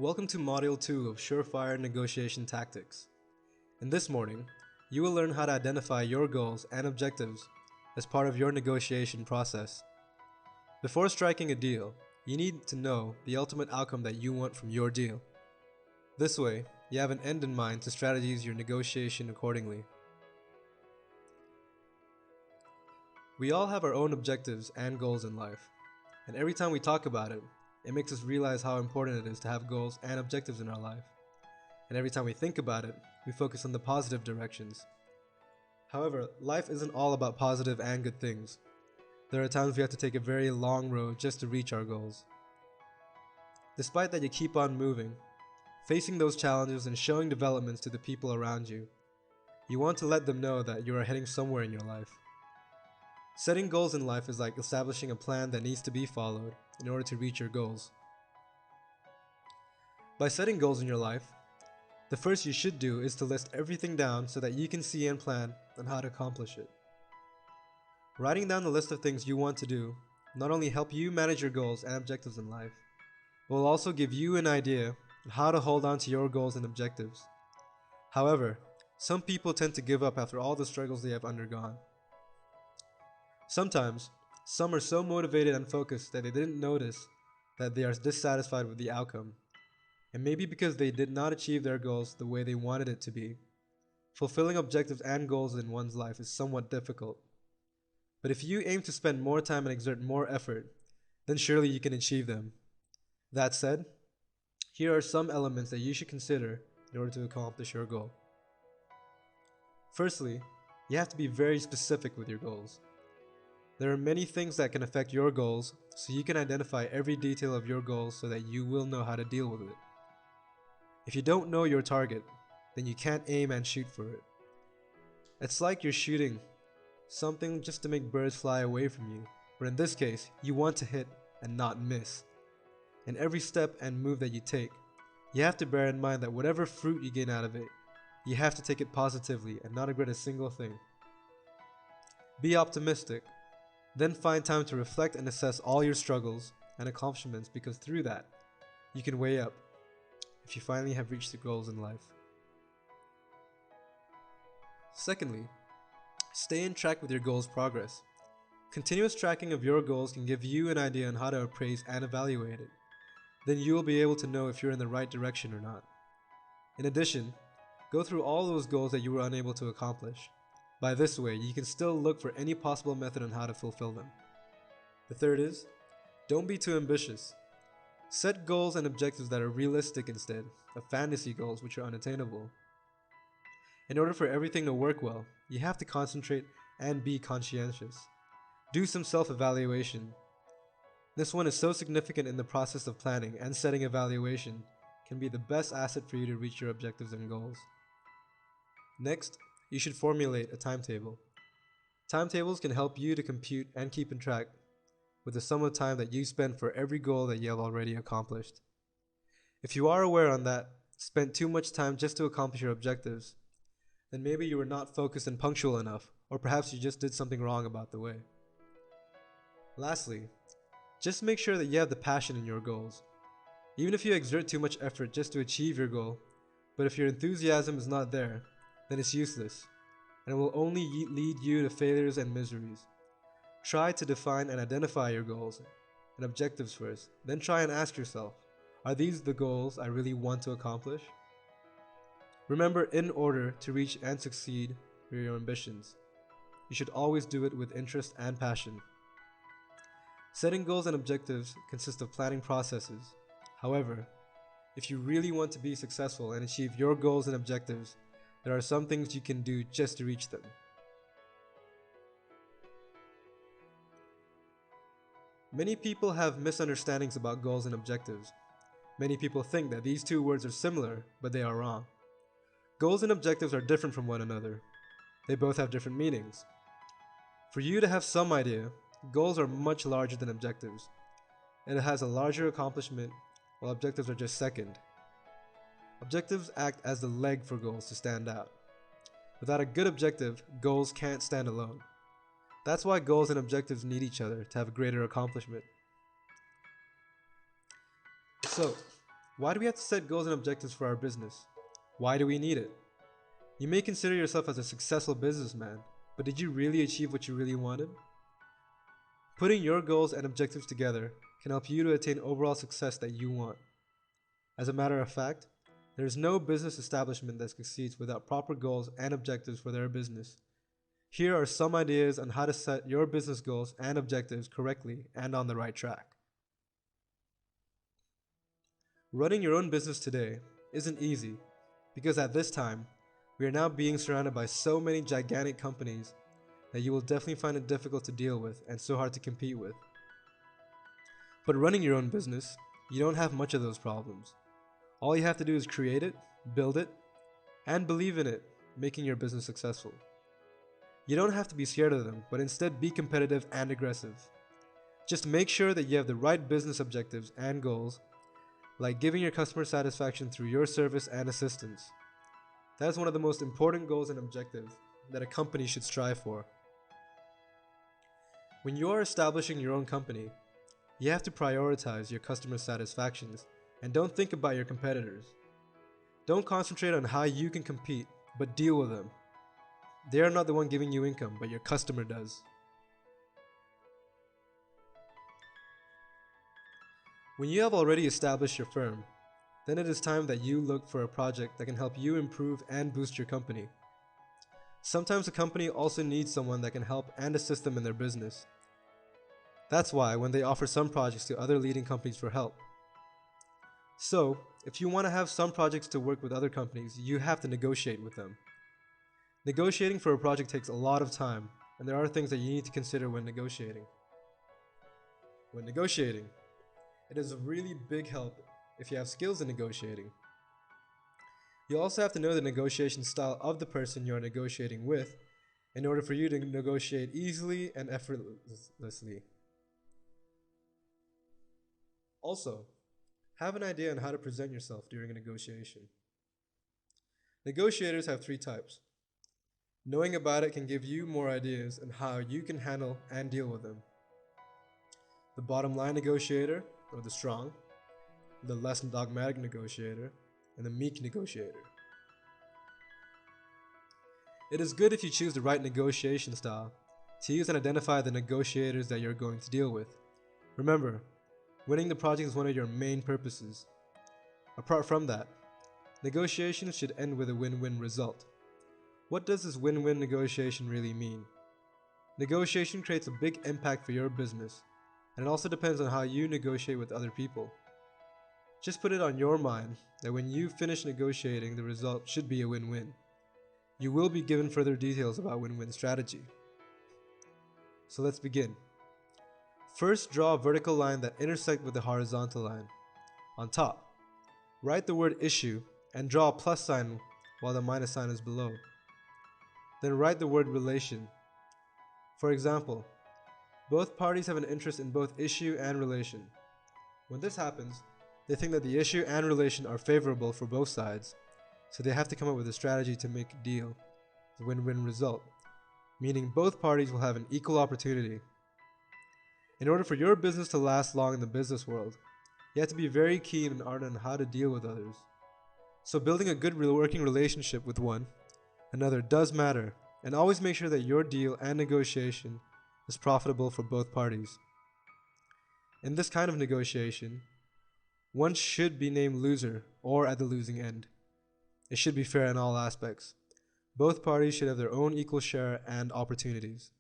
Welcome to Module 2 of Surefire Negotiation Tactics. In this morning, you will learn how to identify your goals and objectives as part of your negotiation process. Before striking a deal, you need to know the ultimate outcome that you want from your deal. This way, you have an end in mind to strategize your negotiation accordingly. We all have our own objectives and goals in life, and every time we talk about it, it makes us realize how important it is to have goals and objectives in our life. And every time we think about it, we focus on the positive directions. However, life isn't all about positive and good things. There are times we have to take a very long road just to reach our goals. Despite that, you keep on moving, facing those challenges and showing developments to the people around you. You want to let them know that you are heading somewhere in your life. Setting goals in life is like establishing a plan that needs to be followed in order to reach your goals. By setting goals in your life, the first you should do is to list everything down so that you can see and plan on how to accomplish it. Writing down the list of things you want to do not only help you manage your goals and objectives in life, but will also give you an idea on how to hold on to your goals and objectives. However, some people tend to give up after all the struggles they have undergone. Sometimes, some are so motivated and focused that they didn't notice that they are dissatisfied with the outcome. And maybe because they did not achieve their goals the way they wanted it to be. Fulfilling objectives and goals in one's life is somewhat difficult. But if you aim to spend more time and exert more effort, then surely you can achieve them. That said, here are some elements that you should consider in order to accomplish your goal. Firstly, you have to be very specific with your goals. There are many things that can affect your goals, so you can identify every detail of your goals so that you will know how to deal with it. If you don't know your target, then you can't aim and shoot for it. It's like you're shooting something just to make birds fly away from you, but in this case, you want to hit and not miss. In every step and move that you take, you have to bear in mind that whatever fruit you gain out of it, you have to take it positively and not regret a single thing. Be optimistic. Then find time to reflect and assess all your struggles and accomplishments, because through that, you can weigh up if you finally have reached your goals in life. Secondly, stay in track with your goals' progress. Continuous tracking of your goals can give you an idea on how to appraise and evaluate it. Then you will be able to know if you're in the right direction or not. In addition, go through all those goals that you were unable to accomplish. By this way, you can still look for any possible method on how to fulfill them. The third is, don't be too ambitious. Set goals and objectives that are realistic instead of fantasy goals which are unattainable. In order for everything to work well, you have to concentrate and be conscientious. Do some self-evaluation. This one is so significant in the process of planning, and setting evaluation can be the best asset for you to reach your objectives and goals. Next, you should formulate a timetable. Timetables can help you to compute and keep in track with the sum of time that you spend for every goal that you have already accomplished. If you are aware on that, spent too much time just to accomplish your objectives, then maybe you were not focused and punctual enough, or perhaps you just did something wrong about the way. Lastly, just make sure that you have the passion in your goals. Even if you exert too much effort just to achieve your goal, but if your enthusiasm is not there, then it's useless, and it will only lead you to failures and miseries. Try to define and identify your goals and objectives first, then try and ask yourself, are these the goals I really want to accomplish? Remember, in order to reach and succeed for your ambitions, you should always do it with interest and passion. Setting goals and objectives consist of planning processes. However, if you really want to be successful and achieve your goals and objectives, there are some things you can do just to reach them. Many people have misunderstandings about goals and objectives. Many people think that these two words are similar, but they are wrong. Goals and objectives are different from one another. They both have different meanings. For you to have some idea, goals are much larger than objectives. It has a larger accomplishment, while objectives are just second. Objectives act as the leg for goals to stand out. Without a good objective, goals can't stand alone. That's why goals and objectives need each other to have a greater accomplishment. So, Why do we have to set goals and objectives for our business? Why do we need it? You may consider yourself as a successful businessman, but did you really achieve what you really wanted? Putting your goals and objectives together can help you to attain overall success that you want. As a matter of fact, there is no business establishment that succeeds without proper goals and objectives for their business. Here are some ideas on how to set your business goals and objectives correctly and on the right track. Running your own business today isn't easy because at this time, we are now being surrounded by so many gigantic companies that you will definitely find it difficult to deal with and so hard to compete with. But running your own business, you don't have much of those problems. All you have to do is create it, build it, and believe in it, making your business successful. You don't have to be scared of them, but instead be competitive and aggressive. Just make sure that you have the right business objectives and goals, like giving your customer satisfaction through your service and assistance. That is one of the most important goals and objectives that a company should strive for. When you are establishing your own company, you have to prioritize your customer satisfactions and don't think about your competitors. Don't concentrate on how you can compete, but deal with them. They are not the one giving you income, but your customer does. When you have already established your firm, then it is time that you look for a project that can help you improve and boost your company. Sometimes a company also needs someone that can help and assist them in their business. That's why when they offer some projects to other leading companies for help. So, if you want to have some projects to work with other companies, you have to negotiate with them. Negotiating for a project takes a lot of time, and there are things that you need to consider when negotiating. When negotiating, it is a really big help if you have skills in negotiating. You also have to know the negotiation style of the person you are negotiating with in order for you to negotiate easily and effortlessly. Also, have an idea on how to present yourself during a negotiation. Negotiators have three types. Knowing about it can give you more ideas on how you can handle and deal with them. The bottom line negotiator, or the strong, the less dogmatic negotiator, and the meek negotiator. It is good if you choose the right negotiation style to use and identify the negotiators that you're going to deal with. Remember, winning the project is one of your main purposes. Apart from that, negotiations should end with a win-win result. What does this win-win negotiation really mean? Negotiation creates a big impact for your business, and it also depends on how you negotiate with other people. Just put it on your mind that when you finish negotiating, the result should be a win-win. You will be given further details about win-win strategy. So let's begin. First, draw a vertical line that intersects with the horizontal line. On top, write the word issue and draw a plus sign while the minus sign is below. Then write the word relation. For example, both parties have an interest in both issue and relation. When this happens, they think that the issue and relation are favorable for both sides, so they have to come up with a strategy to make a deal, the win-win result, meaning both parties will have an equal opportunity. In order for your business to last long in the business world, you have to be very keen and ardent on how to deal with others. So building a good working relationship with one another does matter, and always make sure that your deal and negotiation is profitable for both parties. In this kind of negotiation, one should be named loser or at the losing end. It should be fair in all aspects. Both parties should have their own equal share and opportunities.